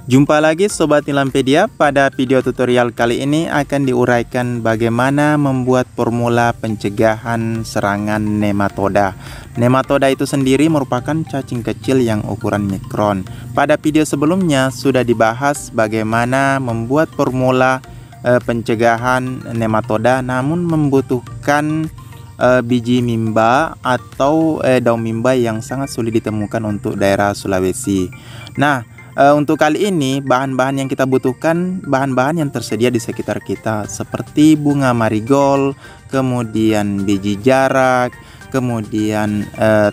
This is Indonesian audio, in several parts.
Jumpa lagi Sobat Nilampedia. Pada video tutorial kali ini akan diuraikan bagaimana membuat formula pencegahan serangan nematoda. Nematoda itu sendiri merupakan cacing kecil yang ukuran mikron. Pada video sebelumnya sudah dibahas bagaimana membuat formula pencegahan nematoda, namun membutuhkan biji mimba atau daun mimba yang sangat sulit ditemukan untuk daerah Sulawesi. Nah, untuk kali ini bahan-bahan yang kita butuhkan bahan-bahan yang tersedia di sekitar kita, seperti bunga marigold, kemudian biji jarak, kemudian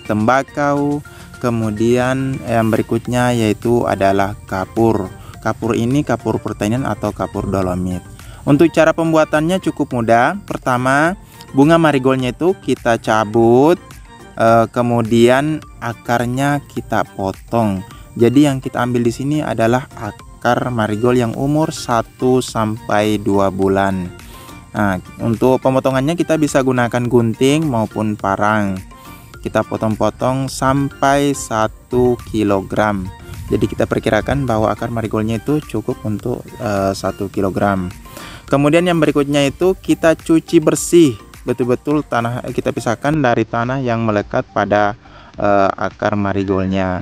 tembakau, kemudian yang berikutnya yaitu adalah kapur. Kapur ini kapur pertanian atau kapur dolomit. Untuk cara pembuatannya cukup mudah. Pertama, bunga marigoldnya itu kita cabut, kemudian akarnya kita potong. Jadi yang kita ambil di sini adalah akar marigold yang umur 1 sampai 2 bulan. Nah, untuk pemotongannya kita bisa gunakan gunting maupun parang. Kita potong-potong sampai 1 kg. Jadi kita perkirakan bahwa akar marigoldnya itu cukup untuk 1 kg. Kemudian yang berikutnya itu kita cuci bersih. Betul-betul tanah kita pisahkan dari tanah yang melekat pada akar marigoldnya.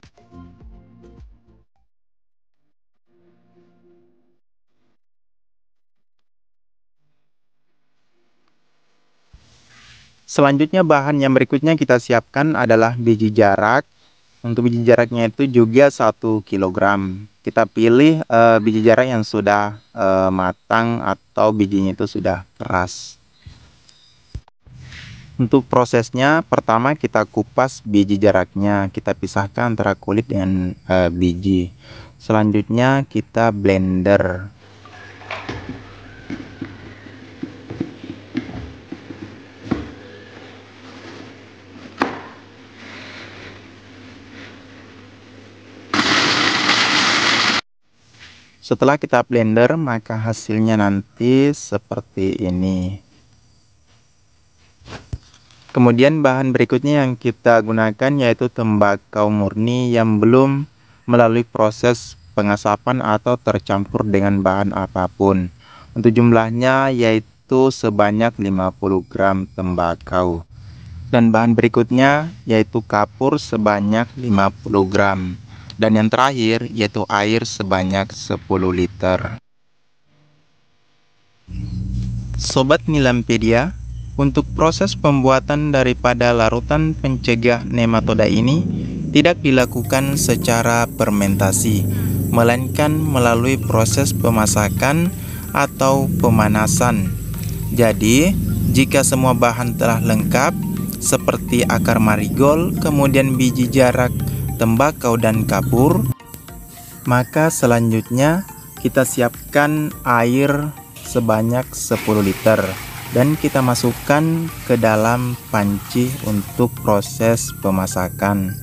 Selanjutnya bahan yang berikutnya kita siapkan adalah biji jarak. Untuk biji jaraknya itu juga 1 kg. Kita pilih biji jarak yang sudah matang atau bijinya itu sudah keras. Untuk prosesnya, pertama kita kupas biji jaraknya. Kita pisahkan antara kulit dengan biji. Selanjutnya kita blender. Setelah kita blender, maka hasilnya nanti seperti ini. Kemudian bahan berikutnya yang kita gunakan yaitu tembakau murni yang belum melalui proses pengasapan atau tercampur dengan bahan apapun. Untuk jumlahnya yaitu sebanyak 50 gram tembakau. Dan bahan berikutnya yaitu kapur sebanyak 50 gram. Dan yang terakhir yaitu air sebanyak 10 liter. Sobat Nilampedia, untuk proses pembuatan daripada larutan pencegah nematoda ini tidak dilakukan secara fermentasi, melainkan melalui proses pemasakan atau pemanasan. Jadi, jika semua bahan telah lengkap seperti akar marigold, kemudian biji jarak, tembakau dan kapur, maka selanjutnya kita siapkan air sebanyak 10 liter dan kita masukkan ke dalam panci untuk proses pemasakan.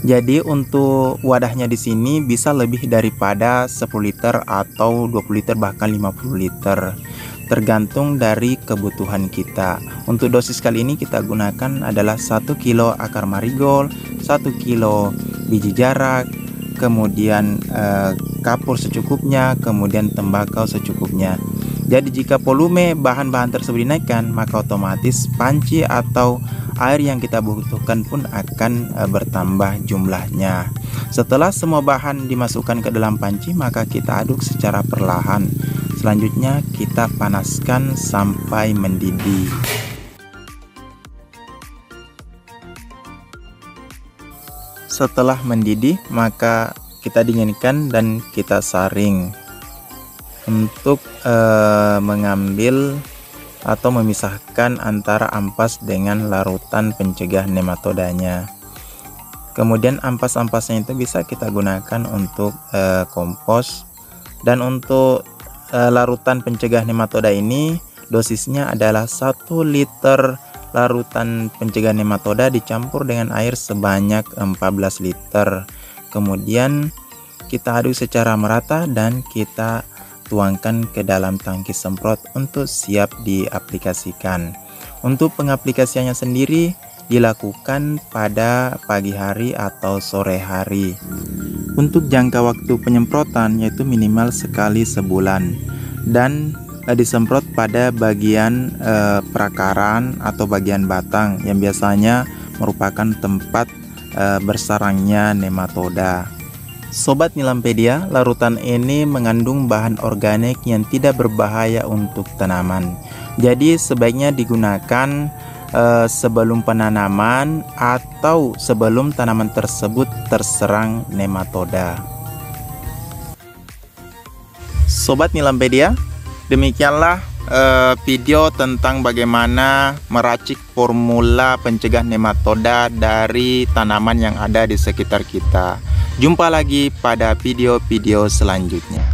Jadi untuk wadahnya di sini bisa lebih daripada 10 liter atau 20 liter bahkan 50 liter. Tergantung dari kebutuhan kita. Untuk dosis kali ini kita gunakan adalah 1 kilo akar marigold, 1 kilo biji jarak, kemudian kapur secukupnya, kemudian tembakau secukupnya. Jadi jika volume bahan-bahan tersebut dinaikkan, maka otomatis panci atau air yang kita butuhkan pun akan bertambah jumlahnya. Setelah semua bahan dimasukkan ke dalam panci, maka kita aduk secara perlahan. Selanjutnya kita panaskan sampai mendidih. Setelah mendidih, maka kita dinginkan dan kita saring untuk mengambil atau memisahkan antara ampas dengan larutan pencegah nematodanya. Kemudian ampas-ampasnya itu bisa kita gunakan untuk kompos. Dan untuk larutan pencegah nematoda ini dosisnya adalah 1 liter larutan pencegah nematoda dicampur dengan air sebanyak 14 liter. Kemudian kita aduk secara merata dan kita tuangkan ke dalam tangki semprot untuk siap diaplikasikan. Untuk pengaplikasiannya sendiri dilakukan pada pagi hari atau sore hari. Untuk jangka waktu penyemprotan yaitu minimal sekali sebulan dan disemprot pada bagian perakaran atau bagian batang yang biasanya merupakan tempat bersarangnya nematoda. Sobat Nilampedia, larutan ini mengandung bahan organik yang tidak berbahaya untuk tanaman. Jadi sebaiknya digunakan sebelum penanaman atau sebelum tanaman tersebut terserang nematoda. Sobat Nilampedia, demikianlah video tentang bagaimana meracik formula pencegah nematoda dari tanaman yang ada di sekitar kita. Jumpa lagi pada video-video selanjutnya.